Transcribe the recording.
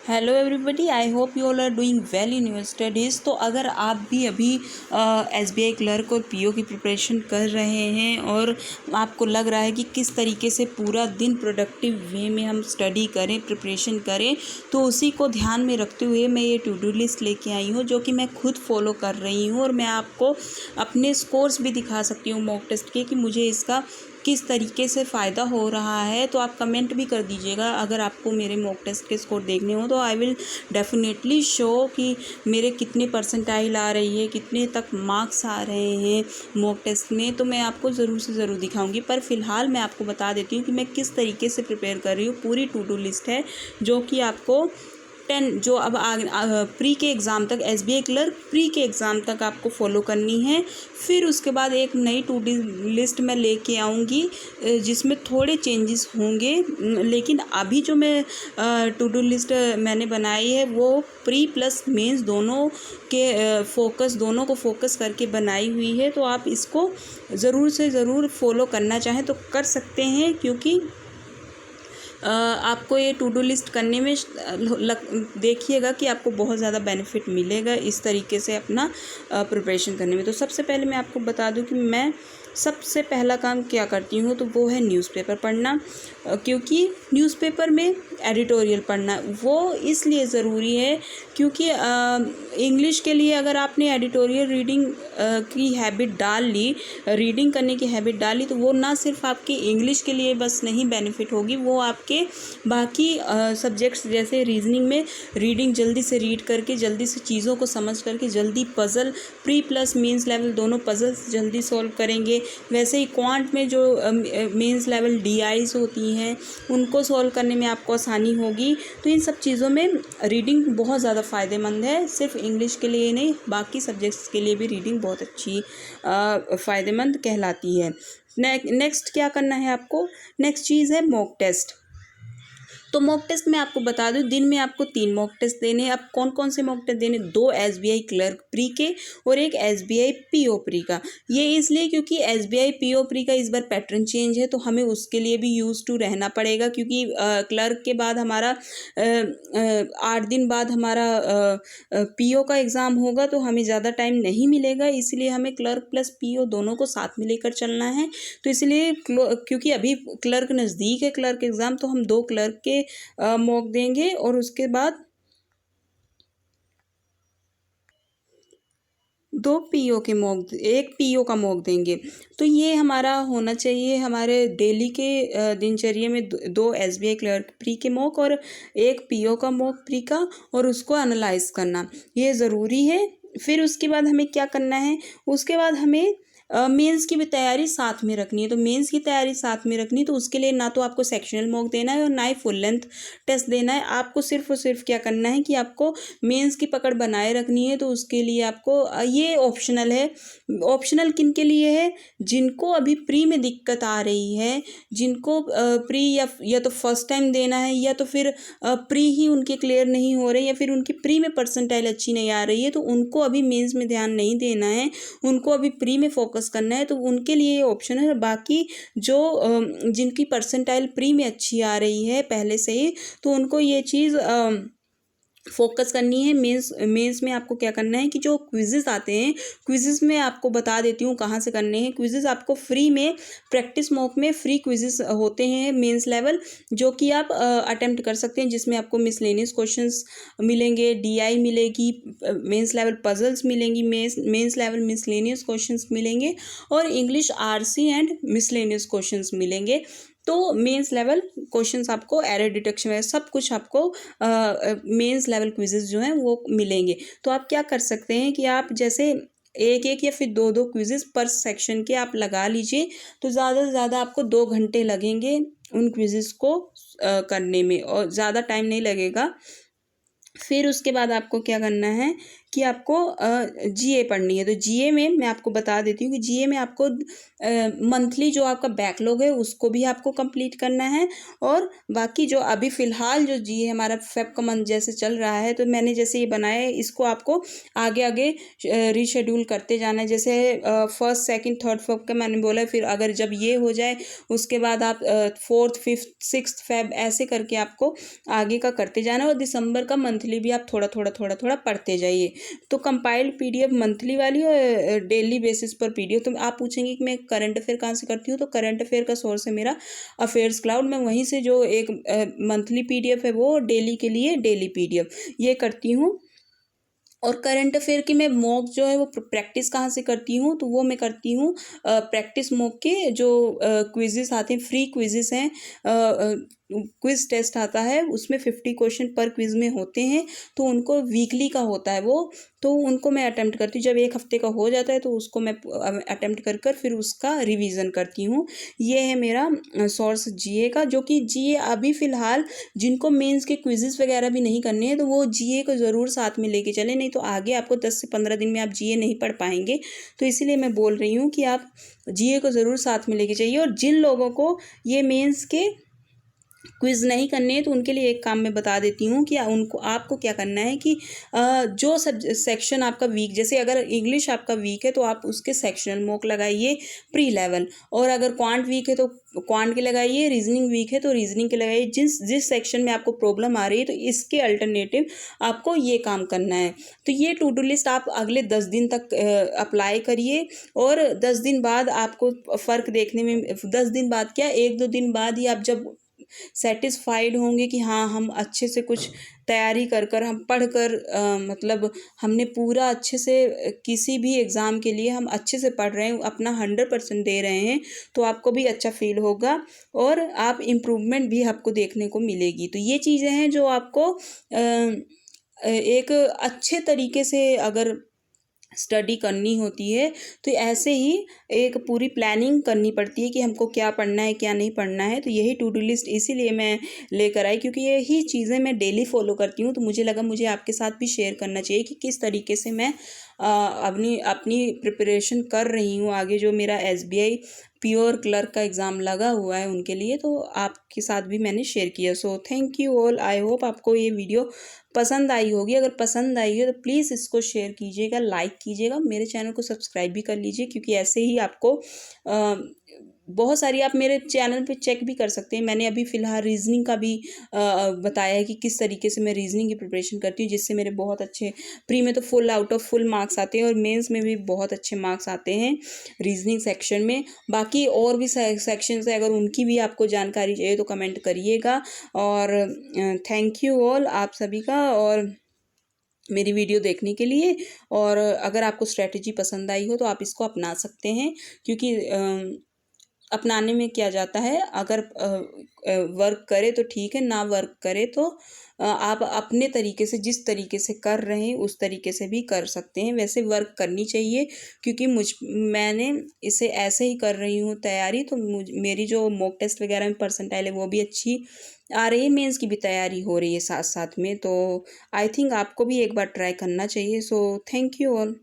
Hello everybody, I hope you all are doing well in your studies. तो अगर आप भी अभी एसबीआई क्लर्क और पीओ की प्रिपरेशन कर रहे हैं और आपको लग रहा है कि किस तरीके से पूरा दिन प्रोडक्टिव वे में हम स्टडी करें, प्रिपरेशन करें, तो उसी को ध्यान में रखते हुए मैं ये टू डू लिस्ट लेके आई हूँ, जो कि मैं खुद फॉलो कर रही हूँ। और मैं आपको अपने स्कोर्स भी दिखा सकती हूँ मॉक टेस्ट के, कि मुझे इसका किस तरीके से फ़ायदा हो रहा है। तो आप कमेंट भी कर दीजिएगा अगर आपको मेरे मॉक टेस्ट के स्कोर देखने हो, तो आई विल डेफिनेटली शो कि मेरे कितने परसेंटाइल आ रही है, कितने तक मार्क्स आ रहे हैं मॉक टेस्ट में। तो मैं आपको ज़रूर से ज़रूर दिखाऊंगी, पर फिलहाल मैं आपको बता देती हूँ कि मैं किस तरीके से प्रिपेयर कर रही हूँ। पूरी टू डू लिस्ट है जो कि आपको 10 जो अब प्री के एग्ज़ाम तक, एसबीआई क्लर्क प्री के एग्ज़ाम तक आपको फॉलो करनी है। फिर उसके बाद एक नई टू डू लिस्ट मैं लेके आऊँगी जिसमें थोड़े चेंजेस होंगे, लेकिन अभी जो मैं टू डू लिस्ट मैंने बनाई है वो प्री प्लस मेंस दोनों को फोकस करके बनाई हुई है। तो आप इसको ज़रूर से ज़रूर फॉलो करना चाहें तो कर सकते हैं, क्योंकि आपको ये टू डू लिस्ट करने में देखिएगा कि आपको बहुत ज़्यादा बेनिफिट मिलेगा इस तरीके से अपना प्रिपरेशन करने में। तो सबसे पहले मैं आपको बता दूं कि मैं सबसे पहला काम क्या करती हूँ, तो वो है न्यूज़पेपर पढ़ना। क्योंकि न्यूज़पेपर में एडिटोरियल पढ़ना वो इसलिए ज़रूरी है क्योंकि इंग्लिश के लिए अगर आपने एडिटोरियल रीडिंग की हैबिट डाल ली, रीडिंग करने की हैबिट डाली, तो वो ना सिर्फ आपकी इंग्लिश के लिए बस नहीं बेनिफिट होगी, वो आपके बाकी सब्जेक्ट्स जैसे रीजनिंग में रीडिंग जल्दी से रीड करके, जल्दी से चीज़ों को समझ करके, जल्दी puzzle pre plus mains level दोनों पज़ल्स जल्दी सॉल्व करेंगे। वैसे ही क्वांट में जो मेंस लेवल डीआईज होती हैं उनको सॉल्व करने में आपको आसानी होगी। तो इन सब चीज़ों में रीडिंग बहुत ज़्यादा फ़ायदेमंद है, सिर्फ इंग्लिश के लिए नहीं, बाकी सब्जेक्ट्स के लिए भी रीडिंग बहुत अच्छी फ़ायदेमंद कहलाती है। नेक्स्ट क्या करना है आपको, नेक्स्ट चीज़ है मॉक टेस्ट। तो मॉक टेस्ट में आपको बता दूं, दिन में आपको 3 मॉक टेस्ट देने हैं। अब कौन कौन से मॉक टेस्ट देने, 2 एसबीआई क्लर्क प्री के और एक एसबीआई पीओ प्री का। ये इसलिए क्योंकि एसबीआई पीओ प्री का इस बार पैटर्न चेंज है, तो हमें उसके लिए भी यूज टू रहना पड़ेगा। क्योंकि क्लर्क के बाद हमारा 8 दिन बाद हमारा पीओ का एग्ज़ाम होगा, तो हमें ज़्यादा टाइम नहीं मिलेगा, इसलिए हमें क्लर्क प्लस पीओ दोनों को साथ में लेकर चलना है। तो इसलिए क्योंकि अभी क्लर्क नज़दीक है, क्लर्क एग्ज़ाम, तो हम 2 क्लर्क के मॉक देंगे और उसके बाद 2 पीओ के मॉक, 1 पीओ का मॉक देंगे। तो ये हमारा होना चाहिए हमारे डेली के दिनचर्या में, 2 एसबीआई क्लर्क प्री के मॉक और 1 पीओ का मॉक प्री का, और उसको एनालाइज करना ये ज़रूरी है। फिर उसके बाद हमें क्या करना है, उसके बाद हमें मेंस की भी तैयारी साथ में रखनी है। तो मेंस की तैयारी साथ में रखनी, तो उसके लिए ना तो आपको सेक्शनल मॉक देना है और ना ही फुल लेंथ टेस्ट देना है। आपको सिर्फ और सिर्फ क्या करना है कि आपको मेंस की पकड़ बनाए रखनी है। तो उसके लिए आपको ये ऑप्शनल है। ऑप्शनल किन के लिए है, जिनको अभी प्री में दिक्कत आ रही है, जिनको प्री या तो फर्स्ट टाइम देना है, या तो फिर प्री ही उनके क्लियर नहीं हो रहे, या फिर उनकी प्री में परसेंटाइल अच्छी नहीं आ रही है, तो उनको अभी मेंस में ध्यान नहीं देना है, उनको अभी प्री में फोकस करना है। तो उनके लिए ये ऑप्शन है। बाकी जो जिनकी परसेंटाइल प्री में अच्छी आ रही है पहले से ही, तो उनको ये चीज़ फोकस करनी है। मेंस में आपको क्या करना है कि जो क्विज़ेस आते हैं, क्विज़ेस में आपको बता देती हूँ कहाँ से करने हैं। क्विज़ेस आपको फ्री में, प्रैक्टिस मॉक में फ्री क्विज़ेस होते हैं मेंस लेवल, जो कि आप अटेम्प्ट कर सकते हैं, जिसमें आपको मिसलेनियस क्वेश्चंस मिलेंगे, डीआई मिलेगी, मेंस लेवल पजल्स मिलेंगी, मेंस लेवल मिसलेनियस क्वेश्चंस मिलेंगे, और English RC and miscellaneous questions मिलेंगे। तो मेंस लेवल क्वेश्चंस आपको, एरर डिटेक्शन वगैरह सब कुछ आपको मेंस लेवल क्विजेज जो हैं वो मिलेंगे। तो आप क्या कर सकते हैं कि आप जैसे एक एक या फिर 2 क्विजेज पर सेक्शन के आप लगा लीजिए, तो ज़्यादा से ज़्यादा आपको 2 घंटे लगेंगे उन क्विजेज को करने में, और ज़्यादा टाइम नहीं लगेगा। फिर उसके बाद आपको क्या करना है कि आपको जीए पढ़नी है। तो जीए में मैं आपको बता देती हूँ कि जीए में आपको मंथली जो आपका बैकलॉग है उसको भी आपको कंप्लीट करना है, और बाकी जो अभी फ़िलहाल जो जीए हमारा फेब का मंथ जैसे चल रहा है, तो मैंने जैसे ये बनाया है इसको आपको आगे आगे रीशेड्यूल करते जाना है। जैसे फर्स्ट सेकंड थर्ड फेब का मैंने बोला, फिर अगर जब ये हो जाए उसके बाद आप फोर्थ फिफ्थ सिक्स्थ फेब ऐसे करके आपको आगे का करते जाना, और दिसंबर का मंथली भी आप थोड़ा थोड़ा थोड़ा थोड़ा पढ़ते जाइए। तो कंपाइल्ड पीडीएफ मंथली वाली और डेली बेसिस पर पीडीएफ। तो आप पूछेंगे कि मैं करंट अफेयर कहाँ से करती हूँ, तो करंट अफेयर का सोर्स है मेरा अफेयर्स क्लाउड। मैं वहीं से जो एक मंथली पीडीएफ है वो डेली के लिए डेली पीडीएफ ये करती हूँ। और करंट अफेयर की मैं मॉक जो है वो प्रैक्टिस कहाँ से करती हूँ, तो वो मैं करती हूँ प्रैक्टिस मॉक के जो क्विजेस आते हैं, फ्री क्विजेस हैं, क्विज टेस्ट आता है, उसमें 50 क्वेश्चन पर क्विज में होते हैं, तो उनको वीकली का होता है वो, तो उनको मैं अटेम्प्ट करती हूँ। जब एक हफ्ते का हो जाता है तो उसको मैं अटेम्प्ट कर कर फिर उसका रिवीजन करती हूँ। ये है मेरा सोर्स जीए का, जो कि जीए अभी फ़िलहाल जिनको मेंस के क्विजेस वगैरह भी नहीं करने हैं तो वो जीए को ज़रूर साथ में लेके चलें, नहीं तो आगे आपको 10 से 15 दिन में आप जीए नहीं पढ़ पाएंगे। तो इसीलिए मैं बोल रही हूँ कि आप जीए को ज़रूर साथ में लेके जाइए। और जिन लोगों को ये मेंस के क्विज़ नहीं करने हैं तो उनके लिए एक काम मैं बता देती हूँ कि उनको आपको क्या करना है कि जो सब सेक्शन आपका वीक, जैसे अगर इंग्लिश आपका वीक है तो आप उसके सेक्शनल मॉक लगाइए प्री लेवल, और अगर क्वांट वीक है तो क्वांट के लगाइए, रीजनिंग वीक है तो रीजनिंग के लगाइए। जिस सेक्शन में आपको प्रॉब्लम आ रही है तो इसके अल्टरनेटिव आपको ये काम करना है। तो ये टू डू लिस्ट आप अगले 10 दिन तक अप्लाई करिए, और 10 दिन बाद आपको फ़र्क देखने में, 10 दिन बाद क्या, 1-2 दिन बाद ही आप जब सेटिस्फाइड होंगे कि हाँ हम अच्छे से कुछ तैयारी कर कर हम पढ़ कर मतलब हमने पूरा अच्छे से किसी भी एग्ज़ाम के लिए हम अच्छे से पढ़ रहे हैं, अपना 100% दे रहे हैं, तो आपको भी अच्छा फील होगा और आप इम्प्रूवमेंट भी आपको देखने को मिलेगी। तो ये चीज़ें हैं जो आपको एक अच्छे तरीके से अगर स्टडी करनी होती है तो ऐसे ही एक पूरी प्लानिंग करनी पड़ती है कि हमको क्या पढ़ना है क्या नहीं पढ़ना है। तो यही टू डू लिस्ट इसीलिए मैं लेकर आई, क्योंकि यही चीज़ें मैं डेली फॉलो करती हूँ, तो मुझे लगा मुझे आपके साथ भी शेयर करना चाहिए कि किस तरीके से मैं अपनी अपनी प्रिपरेशन कर रही हूँ आगे जो मेरा एसबीआई प्योर क्लर्क का एग्ज़ाम लगा हुआ है उनके लिए, तो आपके साथ भी मैंने शेयर किया। So thank you all, I hope आपको ये वीडियो पसंद आई होगी। अगर पसंद आई है तो प्लीज़ इसको शेयर कीजिएगा, लाइक कीजिएगा, मेरे चैनल को सब्सक्राइब भी कर लीजिए, क्योंकि ऐसे ही आपको बहुत सारी, आप मेरे चैनल पे चेक भी कर सकते हैं। मैंने अभी फ़िलहाल रीज़निंग का भी बताया है कि किस तरीके से मैं रीज़निंग की प्रिपरेशन करती हूँ, जिससे मेरे बहुत अच्छे प्री में तो full out of full marks आते हैं और मेंस में भी बहुत अच्छे मार्क्स आते हैं रीज़निंग सेक्शन में। बाकी और भी सेक्शंस है, अगर उनकी भी आपको जानकारी चाहिए तो कमेंट करिएगा। और थैंक यू ऑल आप सभी का और मेरी वीडियो देखने के लिए। और अगर आपको स्ट्रेटजी पसंद आई हो तो आप इसको अपना सकते हैं, क्योंकि अपनाने में क्या जाता है, अगर वर्क करे तो ठीक है, ना वर्क करे तो आप अपने तरीके से जिस तरीके से कर रहे हैं उस तरीके से भी कर सकते हैं। वैसे वर्क करनी चाहिए, क्योंकि मैंने इसे ऐसे ही कर रही हूँ तैयारी, तो मेरी जो मॉक टेस्ट वगैरह में परसेंटाइल है वो भी अच्छी आ रही है, मेंस की भी तैयारी हो रही है साथ साथ में। तो आई थिंक आपको भी एक बार ट्राई करना चाहिए। So thank you all.